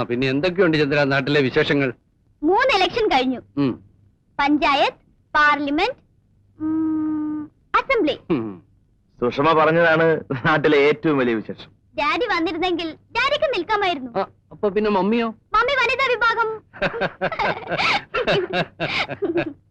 പിന്നെ എന്തൊക്കെയുണ്ട് ചന്ദ്ര നാട്ടിലെ വിശേഷങ്ങൾ? 3 ഇലക്ഷൻ കഴിഞ്ഞു. Panchayat, parliament, assembly. സുഷമ പറഞ്ഞതാണ് നാട്ടിലെ ഏറ്റവും വലിയ വിശേഷം. ഡാഡി വന്നിരുന്നെങ്കിൽ ഡാഡിക്ക് നിൽക്കാമായിരുന്നു. അപ്പൊ പിന്നെ മമ്മിയോ? മമ്മി വനിതാ വിഭാഗം.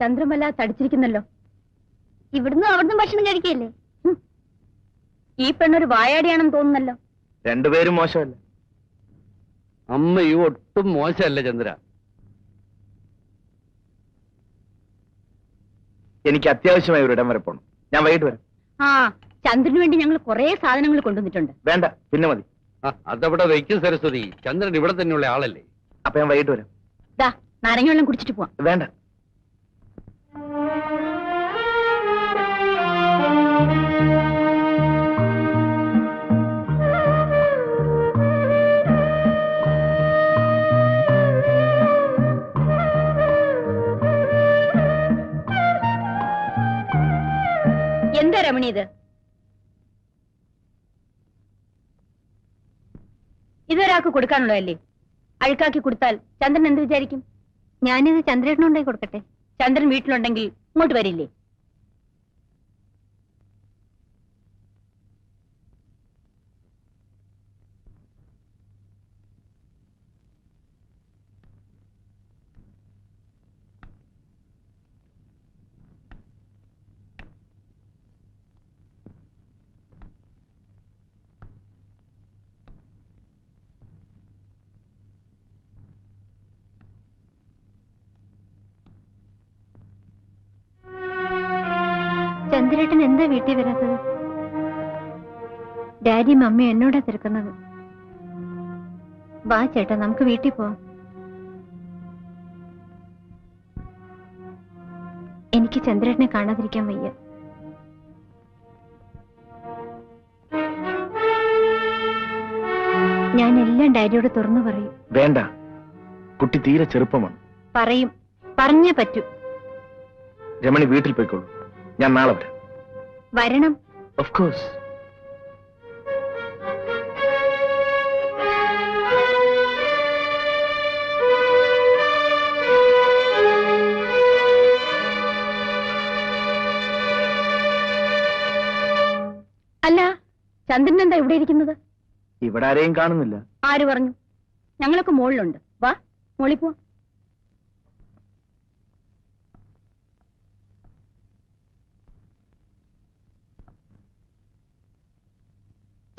ചന്ദ്രമല തടിച്ചിരിക്കുന്നല്ലോ. ഇവിടുന്ന് അവിടുന്ന് ഭക്ഷണം കഴിക്കല്ലേ? ഈ പെണ്ണൊരു വായാടിയാണെന്ന് തോന്നുന്നല്ലോ. രണ്ടുപേരും മോശമല്ല. അമ്മയും ഒട്ടും മോശമല്ല ചന്ദ്ര. എനിക്ക് അത്യാവശ്യമായി ഒരിടം വരെ പോണം. ഞാൻ വൈകിട്ട് വരാം. ചന്ദ്രന് വേണ്ടി ഞങ്ങൾ കുറെ സാധനങ്ങൾ കൊണ്ടുവന്നിട്ടുണ്ട്. വേണ്ട, പിന്നെ മതി. അതവിടെ വയ്ക്കും സരസ്വതി. ചന്ദ്രൻ ഇവിടെ തന്നെയുള്ള ആളല്ലേ. അപ്പൊ ഞാൻ വൈകിട്ട് വരാം. നാരങ്ങ വെള്ളം കുടിച്ചിട്ട് പോവാം. വേണ്ട. എന്താ രമണി ഇത്? ഇതൊരാൾക്ക് കൊടുക്കാനുള്ളതല്ലേ? അഴുക്കാക്കി കൊടുത്താൽ ചന്ദ്രൻ എന്ത് വിചാരിക്കും? ഞാനിത് ചന്ദ്രേട്ടനുണ്ടായി കൊടുക്കട്ടെ. ചന്ദ്രൻ വീട്ടിലുണ്ടെങ്കിൽ ഇങ്ങോട്ട് വരില്ലേ? ചന്ദ്രേട്ടൻ എന്താ വീട്ടിൽ വരാത്തത്? ഡാഡി മമ്മി എന്നോടാ തിരക്കുന്നത്. വാ ചേട്ടാ, നമുക്ക് വീട്ടിൽ പോവാം. എനിക്ക് ചന്ദ്രേട്ടനെ കാണാതിരിക്കാൻ വയ്യ. ഞാൻ എല്ലാം ഡാഡിയോട് തുറന്നു പറയും. വേണ്ട, കുട്ടി തീരെ ചെറുപ്പമാണ്. പറയും, പറഞ്ഞേ പറ്റൂ. രമണി വീട്ടിൽ പോയിക്കോളൂ. ഞാൻ നാളെ വരാം. വരണം. Of course. അല്ല, ചന്ദ്രൻ എന്താ ഇവിടെ ഇരിക്കുന്നത്? ഇവിടെ ആരെയും കാണുന്നില്ല. ആര് പറഞ്ഞു? ഞങ്ങളൊക്കെ മുകളിലുണ്ട്. വാ, മുകളിൽ പോ.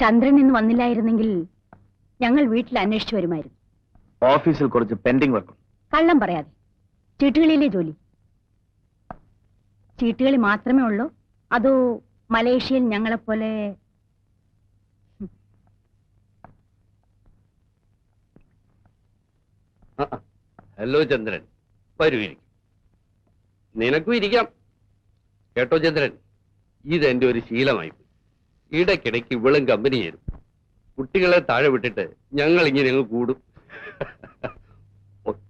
ചന്ദ്രൻ ഇന്ന് വന്നില്ലായിരുന്നെങ്കിൽ ഞങ്ങൾ വീട്ടിൽ അന്വേഷിച്ചു വരുമായിരുന്നു. ഓഫീസിൽ കുറച്ച് പെൻഡിംഗ് വർക്ക്. കള്ളം പറയാതെ. ചീട്ടുകളിയിലെ ജോലി? ചീട്ടുകളി മാത്രമേ ഉള്ളൂ? അതോ മലേഷ്യയിൽ ഞങ്ങളെപ്പോലെ? ഹലോ ചന്ദ്രൻ, വരൂ, ഇരിക്കും. നിനക്കും ഇരിക്കാം. കേട്ടോ ചന്ദ്രൻ, ഇതെന്റെ ഒരു ശീലമായി. ഇടയ്ക്കിടയ്ക്ക് ഇവളും കമ്പനി ചേരും. കുട്ടികളെ താഴെ വിട്ടിട്ട് ഞങ്ങൾ ഇങ്ങനെ അങ്ങ് കൂടും.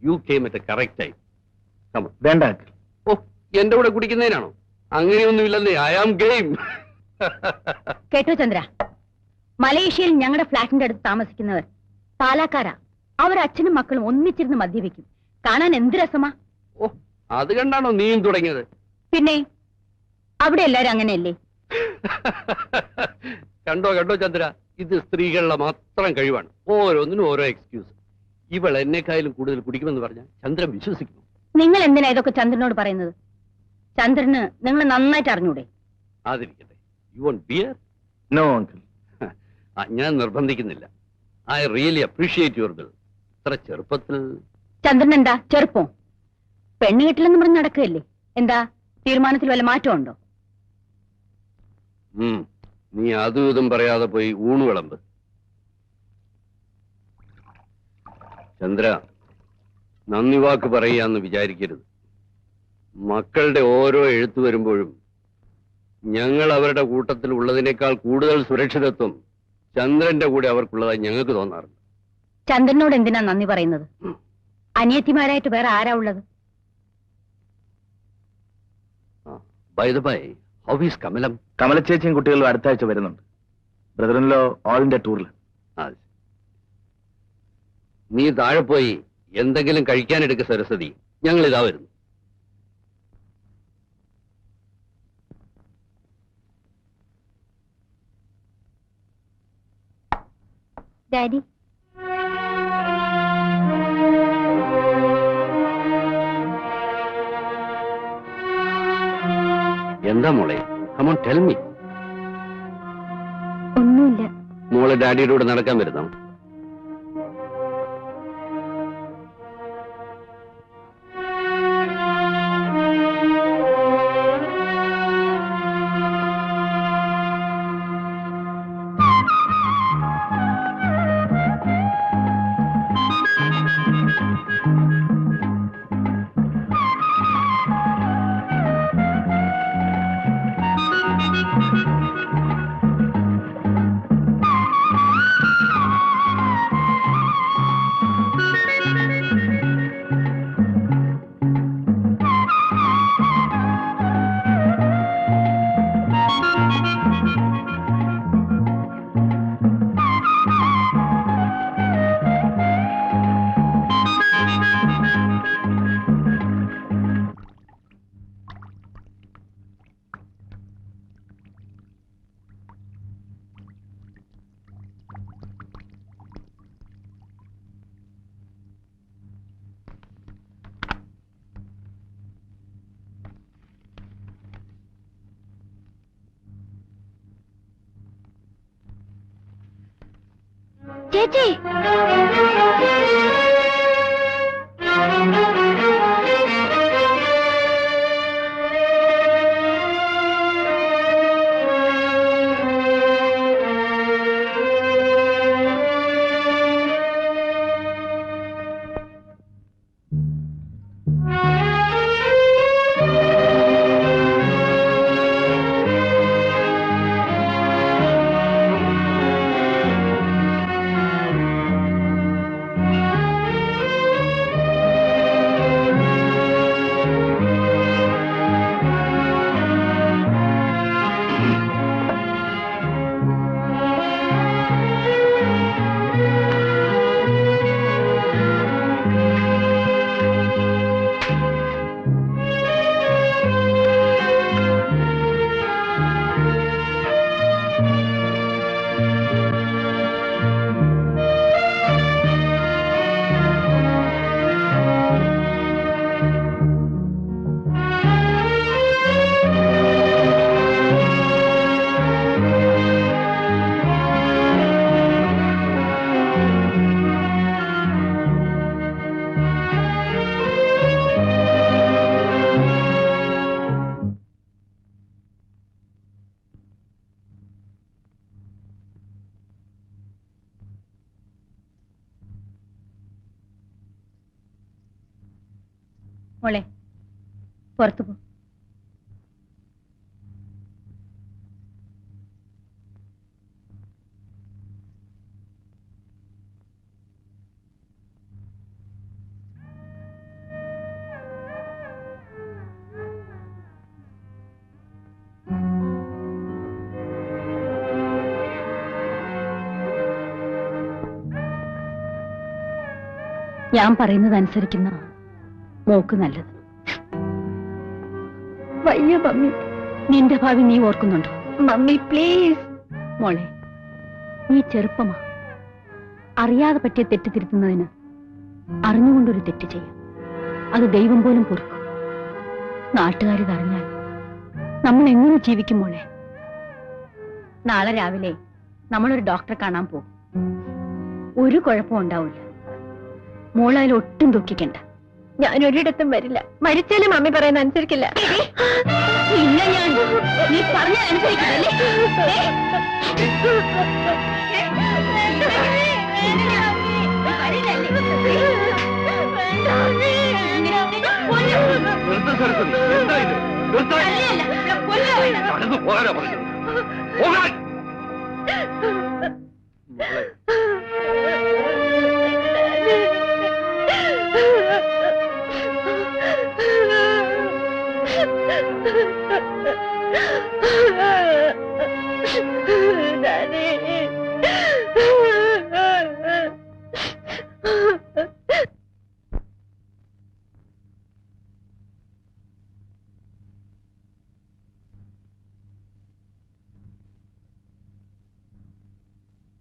You came at correct time. വേണ്ട. ഓ, എന്റെ കൂടെ കുടിക്കുന്നതിനാണോ? അങ്ങനെയൊന്നുമില്ലെന്നേ. I am game. കേട്ടോ ചന്ദ്ര, മലേഷ്യയിൽ ഞങ്ങളുടെ ഫ്ലാറ്റിന്റെ അടുത്ത് താമസിക്കുന്നവർ പാലക്കാരാ. അവർ അച്ഛനും മക്കളും ഒന്നിച്ചിരുന്ന് മദ്യപിക്കും. കാണാൻ എന്ത് രസമാ. ഓ, അത് കണ്ടാണോ നീയും തുടങ്ങിയത്? പിന്നെ അവിടെ എല്ലാരും അങ്ങനെയല്ലേ? കണ്ടോ കണ്ടോ ചന്ദ്ര, ഇത് സ്ത്രീകളുടെ മാത്രം കഴിവാണ്. ഓരോന്നിനും ഓരോ എക്സ്ക്യൂസ്. ഇവൾ എന്നെക്കായാലും കൂടുതൽ കുടിക്കുമെന്ന് പറഞ്ഞാൽ ചന്ദ്രൻ വിശ്വസിക്കുന്നു. നിങ്ങൾ എന്തിനാ ഇതൊക്കെ ചന്ദ്രനോട് പറയുന്നത്? ചന്ദ്രന് നിങ്ങൾ നന്നായിട്ട് അറിഞ്ഞൂടെ? അതിരിക്കട്ടെ. You want beer? No uncle. ഞാൻ നിർബന്ധിക്കുന്നില്ല. I really appreciate your bill. ഇത്ര ചെറുപ്പത്തിൽ. ചന്ദ്രൻ എന്താ ചെറുപ്പം? പെണ്ണ് കിട്ടില്ലെന്ന് പറഞ്ഞ് നടക്കുകയല്ലേ? എന്താ തീരുമാനത്തിൽ വല്ല മാറ്റമുണ്ടോ? നീ അതും ഇതും പറയാതെ പോയി ഊണ് വിളമ്പ്. ചന്ദ്ര, നന്ദി വാക്ക് പറയാന്ന് വിചാരിക്കരുത്. മക്കളുടെ ഓരോ എഴുത്തു വരുമ്പോഴും ഞങ്ങൾ അവരുടെ കൂട്ടത്തിൽ ഉള്ളതിനേക്കാൾ കൂടുതൽ സുരക്ഷിതത്വം ചന്ദ്രന്റെ കൂടെ അവർക്കുള്ളതായി ഞങ്ങൾക്ക് തോന്നാറുണ്ട്. ചന്ദ്രനോട് എന്തിനാ നന്ദി പറയുന്നത്? അനിയത്തിമാരായിട്ട് വേറെ ആരാ ഉള്ളത്? By the by, how is Kamalam? Kamala ചേച്ചിയും കുട്ടികളും അടുത്ത ആഴ്ച വരുന്നുണ്ട്. ബ്രദറിൻലോ ഓൾ ഇന്ത്യ ടൂറിൽ. നീ താഴെ പോയി എന്തെങ്കിലും കഴിക്കാനെടുക്ക സരസ്വതി, ഞങ്ങൾ ഇതാ വരുന്നു. ഡാഡി, എന്താ മോളെ? Come on tell me. ഒന്നുമില്ല. മോളെ ഡാഡിയുടെ കൂടെ നടക്കാൻ വരുന്നോ? ചേച്ചി, മോളെ പുറത്തു പോ. ഞാൻ പറയുന്നത് അനുസരിക്കുന്ന മോക്ക് നല്ലത്. വയ്യ മമ്മി. നിന്റെ ഭാവി നീ ഓർക്കുന്നുണ്ടോ? Mummy please. മോളെ, നീ ചെറുപ്പമാ. അറിയാതെ പറ്റിയ തെറ്റ് തിരുത്തുന്നതിന് അറിഞ്ഞുകൊണ്ടൊരു തെറ്റ് ചെയ്യാം. അത് ദൈവം പോലും പൊറുക്കും. നാട്ടുകാരിതറിഞ്ഞാൽ നമ്മൾ എങ്ങനെ ജീവിക്കും മോളെ? നാളെ രാവിലെ നമ്മളൊരു ഡോക്ടറെ കാണാൻ പോകും. ഒരു കുഴപ്പവും ഉണ്ടാവില്ല. മോളതിൽ ഒട്ടും ദുഃഖിക്കണ്ട. ഞാൻ ഒരിടത്തും വരില്ല. മരിച്ചാലും മമ്മി പറയുന്ന അനുസരിക്കില്ല. ഇല്ല, ഞാൻ നീ പറഞ്ഞ അനുസരിക്കില്ലേ? Daddy.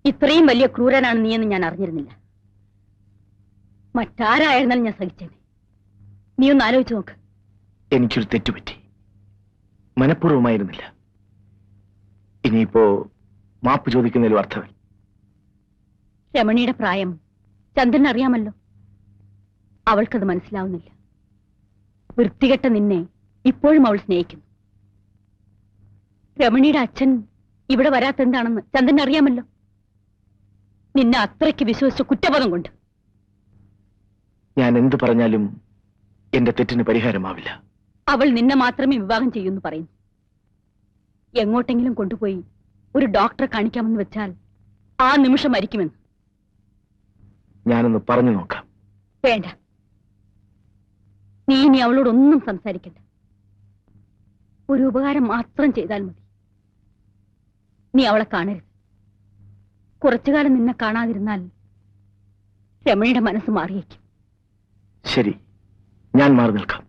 ഇത്രയും വലിയ ക്രൂരനാണ് നീയെന്ന് ഞാൻ അറിഞ്ഞിരുന്നില്ല. മറ്റാരായിരുന്നാലും ഞാൻ സഹിച്ചേനെ. നീ ഒന്ന് ആലോചിച്ച് നോക്ക്. എനിക്കൊരു തെറ്റുപറ്റി, മനഃപൂർവ്വമായിരുന്നില്ല. ഇനിയിപ്പോ മാപ്പ് ചോദിക്കുന്നതിലും അർത്ഥമില്ല. രമണിയുടെ പ്രായം ചന്ദ്രൻ അറിയാമല്ലോ. അവൾക്കത് മനസ്സിലാവുന്നില്ല. വൃത്തികെട്ട നിന്നെ ഇപ്പോഴും അവൾ സ്നേഹിക്കുന്നു. രമണിയുടെ അച്ഛൻ ഇവിടെ വരാത്തെന്താണെന്ന് ചന്ദ്രൻ അറിയാമല്ലോ. നിന്നെ അത്രയ്ക്ക് വിശ്വസിച്ച കുറ്റബോധം കൊണ്ട്. ഞാൻ എന്ത് പറഞ്ഞാലും എന്റെ തെറ്റിന് പരിഹാരമാവില്ല. അവൾ നിന്നെ മാത്രമേ വിവാഹം ചെയ്യൂന്ന് പറയുന്നു. എങ്ങോട്ടെങ്കിലും കൊണ്ടുപോയി ഒരു ഡോക്ടറെ കാണിക്കാമെന്ന് വെച്ചാൽ ആ നിമിഷം മരിക്കുമെന്ന്. ഞാനൊന്ന് പറഞ്ഞു നോക്കാം. വേണ്ട, നീ ഇനി അവളോടൊന്നും സംസാരിക്കണ്ട. ഒരു ഉപകാരം മാത്രം ചെയ്താൽ മതി. നീ അവളെ കാണരുത്. കുറച്ചുകാലം നിന്നെ കാണാതിരുന്നാൽ രമണിയുടെ മനസ്സ് മാറിയേക്കും. ശരി, ഞാൻ മാറി നിൽക്കാം.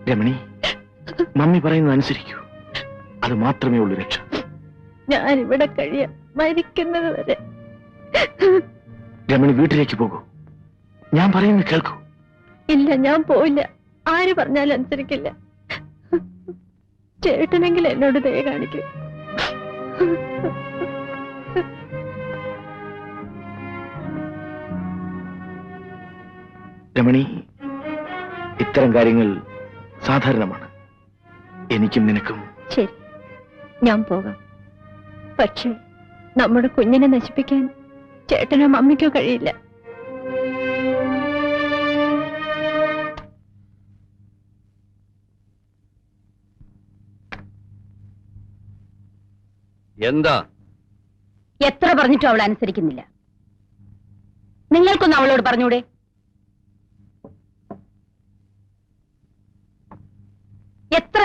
രമണി, മമ്മി പറയുന്നത് അനുസരിക്കൂ. അത് മാത്രമേ ഉള്ളൂ രക്ഷ. ഞാനിവിടെ കഴിയാം, മരിക്കുന്നത് വരെ. രമണി, വീട്ടിലേക്ക് പോകൂ. ഞാൻ പറയുന്നത് കേൾക്കൂ. ഇല്ല, ഞാൻ പോയില്ല. ആര് പറഞ്ഞാലും അനുസരിക്കില്ല. ചേട്ടനെങ്കിൽ എന്നോട് ദയ കാണിക്കും. രമണി, ഇത്തരം കാര്യങ്ങൾ സാധാരണമാണ്. എനിക്കും നിനക്കും. ശരി, ഞാൻ പോകാം. പക്ഷേ നമ്മുടെ കുഞ്ഞിനെ നശിപ്പിക്കാൻ ചേട്ടനോ മമ്മിക്കോ കഴിയില്ല. എന്താ? എത്ര പറഞ്ഞിട്ടും അവൾ അനുസരിക്കുന്നില്ല. നിങ്ങൾക്കൊന്ന് അവളോട് പറഞ്ഞൂടെ? എത്ര